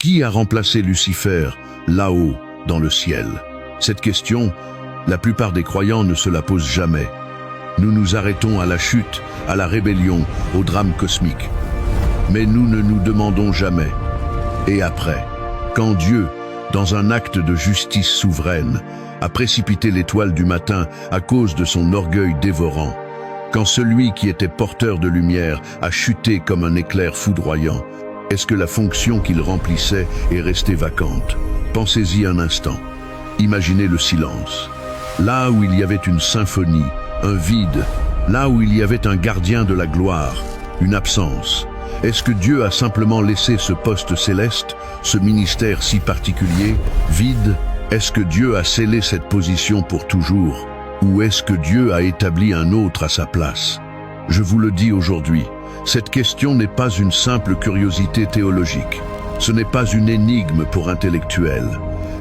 Qui a remplacé Lucifer là-haut dans le ciel? Cette question, la plupart des croyants ne se la posent jamais. Nous nous arrêtons à la chute, à la rébellion, au drame cosmique. Mais nous ne nous demandons jamais. Et après, quand Dieu, dans un acte de justice souveraine, a précipité l'étoile du matin à cause de son orgueil dévorant, quand celui qui était porteur de lumière a chuté comme un éclair foudroyant, est-ce que la fonction qu'il remplissait est restée vacante? Pensez-y un instant. Imaginez le silence. Là où il y avait une symphonie, un vide, là où il y avait un gardien de la gloire, une absence. Est-ce que Dieu a simplement laissé ce poste céleste, ce ministère si particulier, vide? Est-ce que Dieu a scellé cette position pour toujours? Ou est-ce que Dieu a établi un autre à sa place? Je vous le dis aujourd'hui, cette question n'est pas une simple curiosité théologique. Ce n'est pas une énigme pour intellectuels.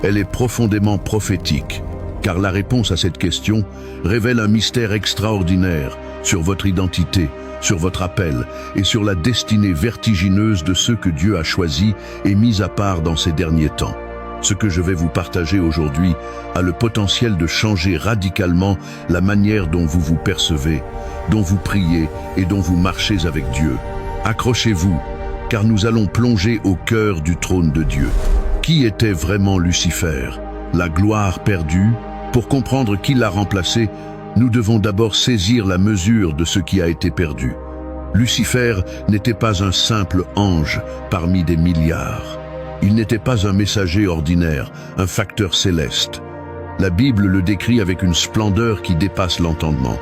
Elle est profondément prophétique, car la réponse à cette question révèle un mystère extraordinaire sur votre identité, sur votre appel et sur la destinée vertigineuse de ceux que Dieu a choisis et mis à part dans ces derniers temps. Ce que je vais vous partager aujourd'hui a le potentiel de changer radicalement la manière dont vous vous percevez, dont vous priez et dont vous marchez avec Dieu. Accrochez-vous, car nous allons plonger au cœur du trône de Dieu. Qui était vraiment Lucifer? La gloire perdue? Pour comprendre qui l'a remplacé, nous devons d'abord saisir la mesure de ce qui a été perdu. Lucifer n'était pas un simple ange parmi des milliards. Il n'était pas un messager ordinaire, un facteur céleste. La Bible le décrit avec une splendeur qui dépasse l'entendement.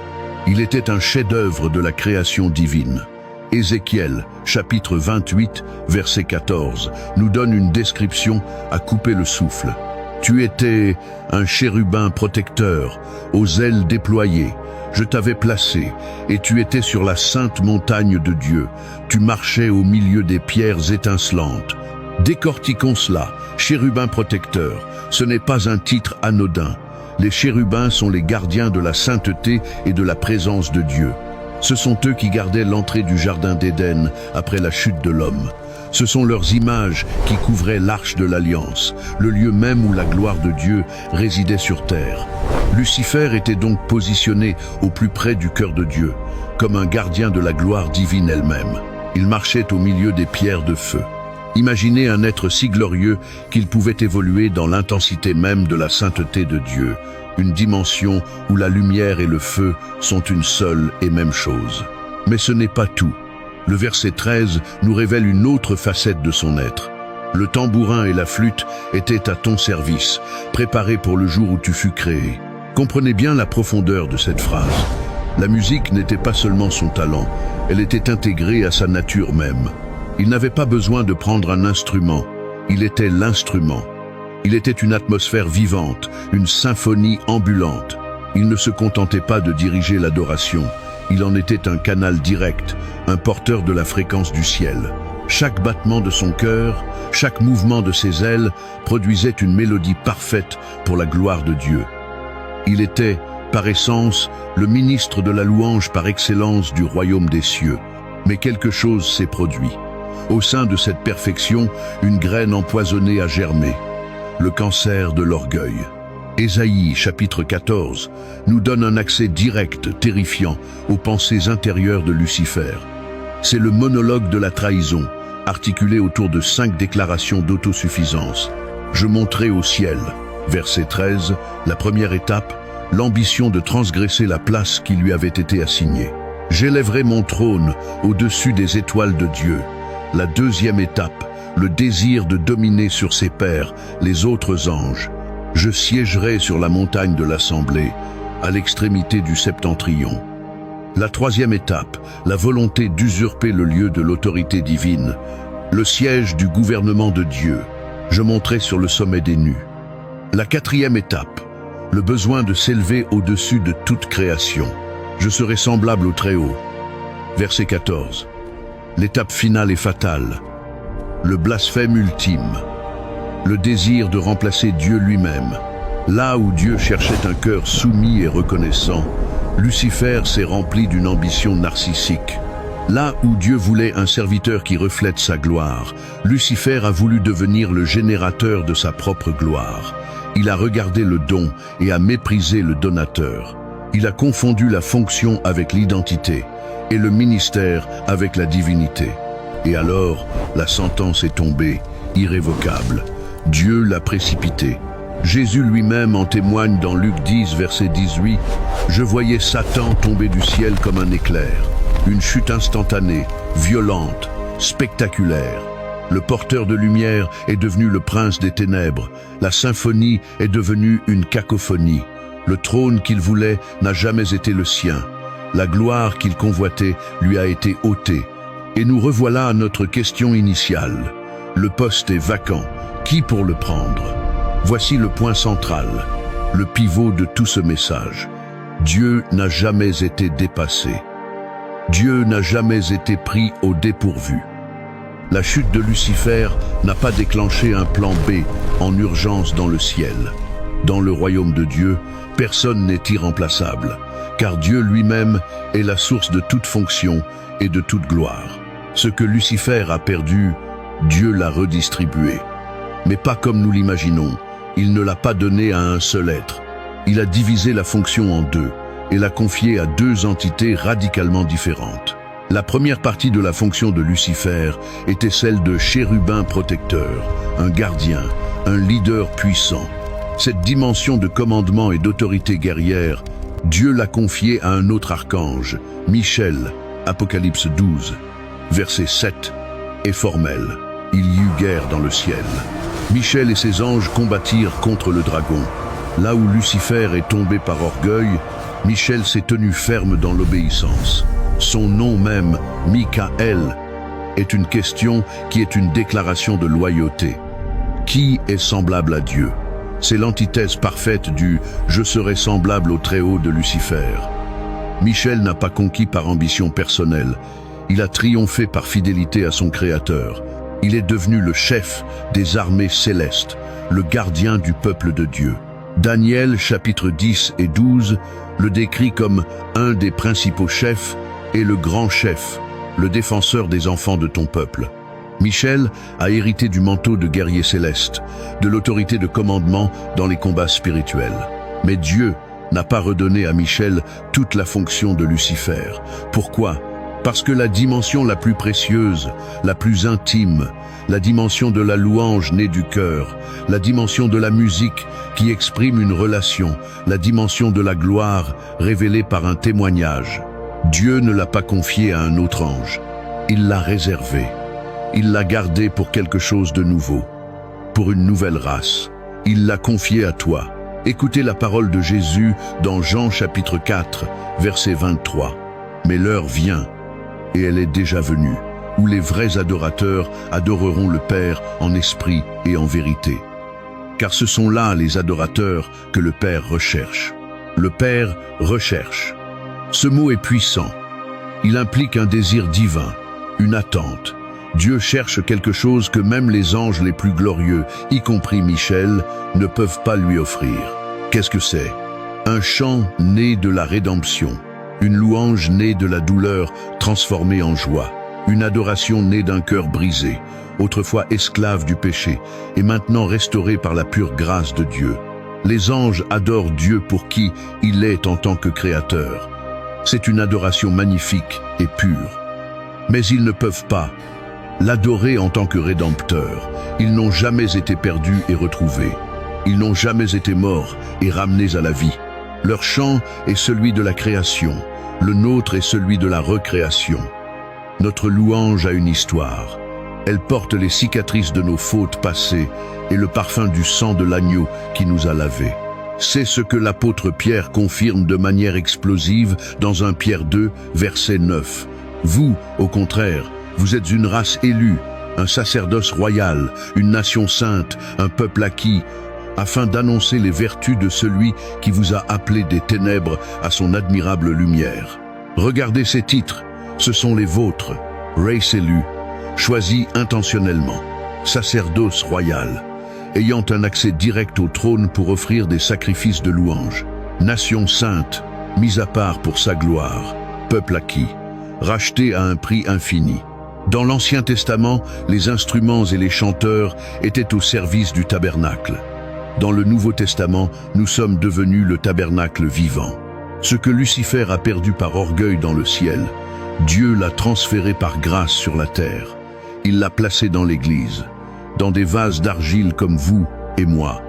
Il était un chef-d'œuvre de la création divine. Ézéchiel, chapitre 28, verset 14, nous donne une description à couper le souffle. Tu étais un chérubin protecteur, aux ailes déployées. Je t'avais placé, et tu étais sur la sainte montagne de Dieu. Tu marchais au milieu des pierres étincelantes. Décortiquons cela. Chérubin protecteur, ce n'est pas un titre anodin. Les chérubins sont les gardiens de la sainteté et de la présence de Dieu. Ce sont eux qui gardaient l'entrée du jardin d'Éden après la chute de l'homme. Ce sont leurs images qui couvraient l'arche de l'Alliance, le lieu même où la gloire de Dieu résidait sur terre. Lucifer était donc positionné au plus près du cœur de Dieu, comme un gardien de la gloire divine elle-même. Il marchait au milieu des pierres de feu. Imaginez un être si glorieux qu'il pouvait évoluer dans l'intensité même de la sainteté de Dieu, une dimension où la lumière et le feu sont une seule et même chose. Mais ce n'est pas tout. Le verset 13 nous révèle une autre facette de son être. Le tambourin et la flûte étaient à ton service, préparés pour le jour où tu fus créé. Comprenez bien la profondeur de cette phrase. La musique n'était pas seulement son talent, elle était intégrée à sa nature même. Il n'avait pas besoin de prendre un instrument, il était l'instrument. Il était une atmosphère vivante, une symphonie ambulante. Il ne se contentait pas de diriger l'adoration, il en était un canal direct, un porteur de la fréquence du ciel. Chaque battement de son cœur, chaque mouvement de ses ailes produisait une mélodie parfaite pour la gloire de Dieu. Il était, par essence, le ministre de la louange par excellence du royaume des cieux. Mais quelque chose s'est produit. Au sein de cette perfection, une graine empoisonnée a germé. Le cancer de l'orgueil. Ésaïe, chapitre 14, nous donne un accès direct, terrifiant, aux pensées intérieures de Lucifer. C'est le monologue de la trahison, articulé autour de 5 déclarations d'autosuffisance. Je monterai au ciel. Verset 13, la première étape, l'ambition de transgresser la place qui lui avait été assignée. J'élèverai mon trône au-dessus des étoiles de Dieu. La deuxième étape, le désir de dominer sur ses pairs, les autres anges. Je siégerai sur la montagne de l'Assemblée, à l'extrémité du septentrion. La troisième étape, la volonté d'usurper le lieu de l'autorité divine, le siège du gouvernement de Dieu. Je monterai sur le sommet des nues. La quatrième étape, le besoin de s'élever au-dessus de toute création. Je serai semblable au Très-Haut. Verset 14. L'étape finale est fatale. Le blasphème ultime. Le désir de remplacer Dieu lui-même. Là où Dieu cherchait un cœur soumis et reconnaissant, Lucifer s'est rempli d'une ambition narcissique. Là où Dieu voulait un serviteur qui reflète sa gloire, Lucifer a voulu devenir le générateur de sa propre gloire. Il a regardé le don et a méprisé le donateur. Il a confondu la fonction avec l'identité et le ministère avec la divinité. Et alors, la sentence est tombée, irrévocable. Dieu l'a précipité. Jésus lui-même en témoigne dans Luc 10, verset 18. « Je voyais Satan tomber du ciel comme un éclair. Une chute instantanée, violente, spectaculaire. Le porteur de lumière est devenu le prince des ténèbres. La symphonie est devenue une cacophonie. Le trône qu'il voulait n'a jamais été le sien. La gloire qu'il convoitait lui a été ôtée. Et nous revoilà à notre question initiale. Le poste est vacant. Qui pour le prendre ? Voici le point central, le pivot de tout ce message. Dieu n'a jamais été dépassé. Dieu n'a jamais été pris au dépourvu. La chute de Lucifer n'a pas déclenché un plan B en urgence dans le ciel. Dans le royaume de Dieu, personne n'est irremplaçable, car Dieu lui-même est la source de toute fonction et de toute gloire. Ce que Lucifer a perdu, Dieu l'a redistribué. Mais pas comme nous l'imaginons. Il ne l'a pas donné à un seul être. Il a divisé la fonction en deux et l'a confiée à deux entités radicalement différentes. La première partie de la fonction de Lucifer était celle de chérubin protecteur, un gardien, un leader puissant. Cette dimension de commandement et d'autorité guerrière, Dieu l'a confiée à un autre archange, Michel, Apocalypse 12, verset 7, est formel. Il y eut guerre dans le ciel. Michel et ses anges combattirent contre le dragon. Là où Lucifer est tombé par orgueil, Michel s'est tenu ferme dans l'obéissance. Son nom même, Michaël, est une question qui est une déclaration de loyauté. Qui est semblable à Dieu? C'est l'antithèse parfaite du « je serai semblable au Très-Haut » de Lucifer. Michel n'a pas conquis par ambition personnelle. Il a triomphé par fidélité à son Créateur. Il est devenu le chef des armées célestes, le gardien du peuple de Dieu. Daniel, chapitres 10 et 12, le décrit comme un des principaux chefs et le grand chef, le défenseur des enfants de ton peuple. Michel a hérité du manteau de guerrier céleste, de l'autorité de commandement dans les combats spirituels. Mais Dieu n'a pas redonné à Michel toute la fonction de Lucifer. Pourquoi ? Parce que la dimension la plus précieuse, la plus intime, la dimension de la louange née du cœur, la dimension de la musique qui exprime une relation, la dimension de la gloire révélée par un témoignage, Dieu ne l'a pas confiée à un autre ange. Il l'a réservée. Il l'a gardée pour quelque chose de nouveau, pour une nouvelle race. Il l'a confiée à toi. Écoutez la parole de Jésus dans Jean chapitre 4, verset 23. Mais l'heure vient, et elle est déjà venue, où les vrais adorateurs adoreront le Père en esprit et en vérité. Car ce sont là les adorateurs que le Père recherche. Le Père recherche. Ce mot est puissant. Il implique un désir divin, une attente. Dieu cherche quelque chose que même les anges les plus glorieux, y compris Michel, ne peuvent pas lui offrir. Qu'est-ce que c'est? Un chant né de la rédemption. Une louange née de la douleur transformée en joie. Une adoration née d'un cœur brisé, autrefois esclave du péché, et maintenant restauré par la pure grâce de Dieu. Les anges adorent Dieu pour qui il est en tant que créateur. C'est une adoration magnifique et pure. Mais ils ne peuvent pas l'adorer en tant que rédempteur. Ils n'ont jamais été perdus et retrouvés. Ils n'ont jamais été morts et ramenés à la vie. Leur chant est celui de la création, le nôtre est celui de la recréation. Notre louange a une histoire. Elle porte les cicatrices de nos fautes passées et le parfum du sang de l'agneau qui nous a lavés. C'est ce que l'apôtre Pierre confirme de manière explosive dans 1 Pierre 2, verset 9. Vous, au contraire, vous êtes une race élue, un sacerdoce royal, une nation sainte, un peuple acquis, afin d'annoncer les vertus de celui qui vous a appelé des ténèbres à son admirable lumière. Regardez ces titres, ce sont les vôtres, race élue, choisie intentionnellement, sacerdoce royal, ayant un accès direct au trône pour offrir des sacrifices de louange, nation sainte, mise à part pour sa gloire, peuple acquis, rachetés à un prix infini. Dans l'Ancien Testament, les instruments et les chanteurs étaient au service du tabernacle. Dans le Nouveau Testament, nous sommes devenus le tabernacle vivant. Ce que Lucifer a perdu par orgueil dans le ciel, Dieu l'a transféré par grâce sur la terre. Il l'a placé dans l'Église, dans des vases d'argile comme vous et moi,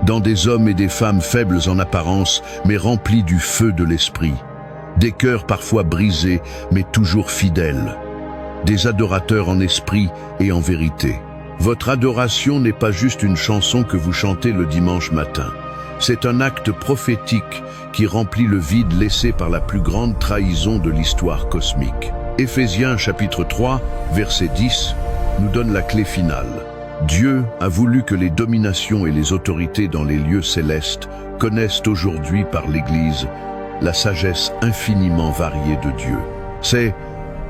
dans des hommes et des femmes faibles en apparence, mais remplis du feu de l'Esprit, des cœurs parfois brisés, mais toujours fidèles, des adorateurs en esprit et en vérité. Votre adoration n'est pas juste une chanson que vous chantez le dimanche matin. C'est un acte prophétique qui remplit le vide laissé par la plus grande trahison de l'histoire cosmique. Éphésiens chapitre 3, verset 10, nous donne la clé finale. Dieu a voulu que les dominations et les autorités dans les lieux célestes connaissent aujourd'hui par l'Église la sagesse infiniment variée de Dieu. C'est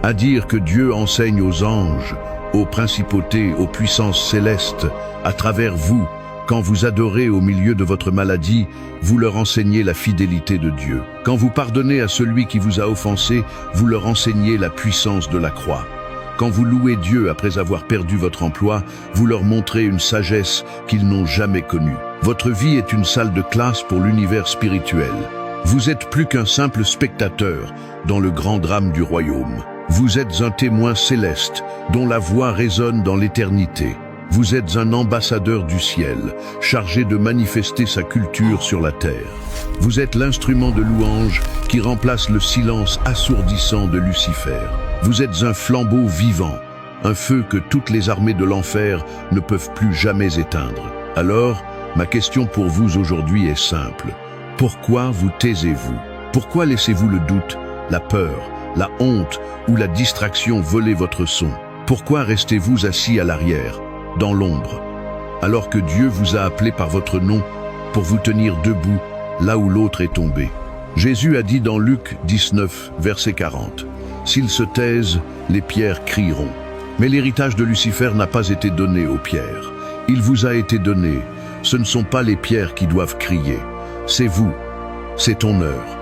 à dire que Dieu enseigne aux anges, aux principautés, aux puissances célestes, à travers vous. Quand vous adorez au milieu de votre maladie, vous leur enseignez la fidélité de Dieu. Quand vous pardonnez à celui qui vous a offensé, vous leur enseignez la puissance de la croix. Quand vous louez Dieu après avoir perdu votre emploi, vous leur montrez une sagesse qu'ils n'ont jamais connue. Votre vie est une salle de classe pour l'univers spirituel. Vous êtes plus qu'un simple spectateur dans le grand drame du royaume. Vous êtes un témoin céleste dont la voix résonne dans l'éternité. Vous êtes un ambassadeur du ciel, chargé de manifester sa culture sur la terre. Vous êtes l'instrument de louange qui remplace le silence assourdissant de Lucifer. Vous êtes un flambeau vivant, un feu que toutes les armées de l'enfer ne peuvent plus jamais éteindre. Alors, ma question pour vous aujourd'hui est simple. Pourquoi vous taisez-vous? Pourquoi laissez-vous le doute, la peur, la honte ou la distraction voler votre son? Pourquoi restez-vous assis à l'arrière, dans l'ombre, alors que Dieu vous a appelé par votre nom pour vous tenir debout là où l'autre est tombé? Jésus a dit dans Luc 19, verset 40, « S'ils se taisent, les pierres crieront. » Mais l'héritage de Lucifer n'a pas été donné aux pierres. Il vous a été donné. Ce ne sont pas les pierres qui doivent crier. C'est vous, c'est ton heure,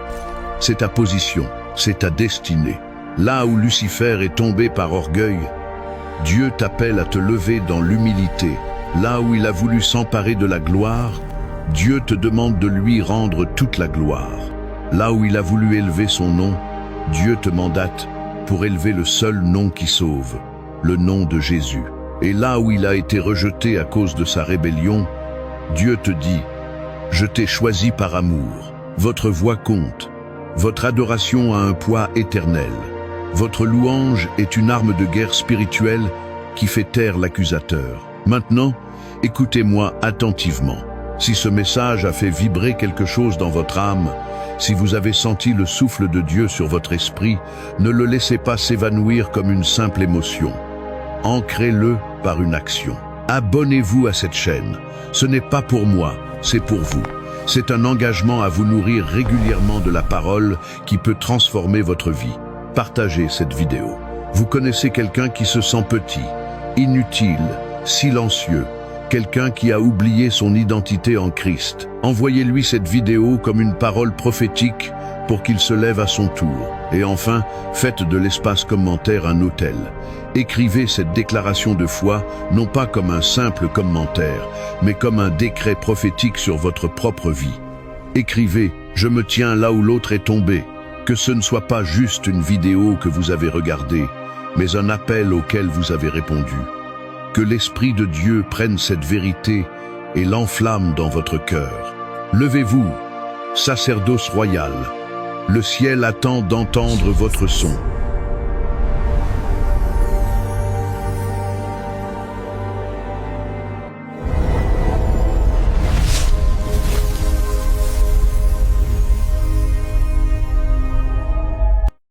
c'est ta position, c'est ta destinée. Là où Lucifer est tombé par orgueil, Dieu t'appelle à te lever dans l'humilité. Là où il a voulu s'emparer de la gloire, Dieu te demande de lui rendre toute la gloire. Là où il a voulu élever son nom, Dieu te mandate pour élever le seul nom qui sauve, le nom de Jésus. Et là où il a été rejeté à cause de sa rébellion, Dieu te dit, « Je t'ai choisi par amour. Votre voix compte. Votre adoration a un poids éternel. Votre louange est une arme de guerre spirituelle qui fait taire l'accusateur. Maintenant, écoutez-moi attentivement. Si ce message a fait vibrer quelque chose dans votre âme, si vous avez senti le souffle de Dieu sur votre esprit, ne le laissez pas s'évanouir comme une simple émotion. Ancrez-le par une action. Abonnez-vous à cette chaîne. Ce n'est pas pour moi, c'est pour vous. C'est un engagement à vous nourrir régulièrement de la parole qui peut transformer votre vie. Partagez cette vidéo. Vous connaissez quelqu'un qui se sent petit, inutile, silencieux, quelqu'un qui a oublié son identité en Christ. Envoyez-lui cette vidéo comme une parole prophétique pour qu'il se lève à son tour. Et enfin, faites de l'espace commentaire un autel. Écrivez cette déclaration de foi, non pas comme un simple commentaire, mais comme un décret prophétique sur votre propre vie. Écrivez « Je me tiens là où l'autre est tombé ». Que ce ne soit pas juste une vidéo que vous avez regardée, mais un appel auquel vous avez répondu. Que l'Esprit de Dieu prenne cette vérité et l'enflamme dans votre cœur. Levez-vous, sacerdoce royal. Le ciel attend d'entendre votre son.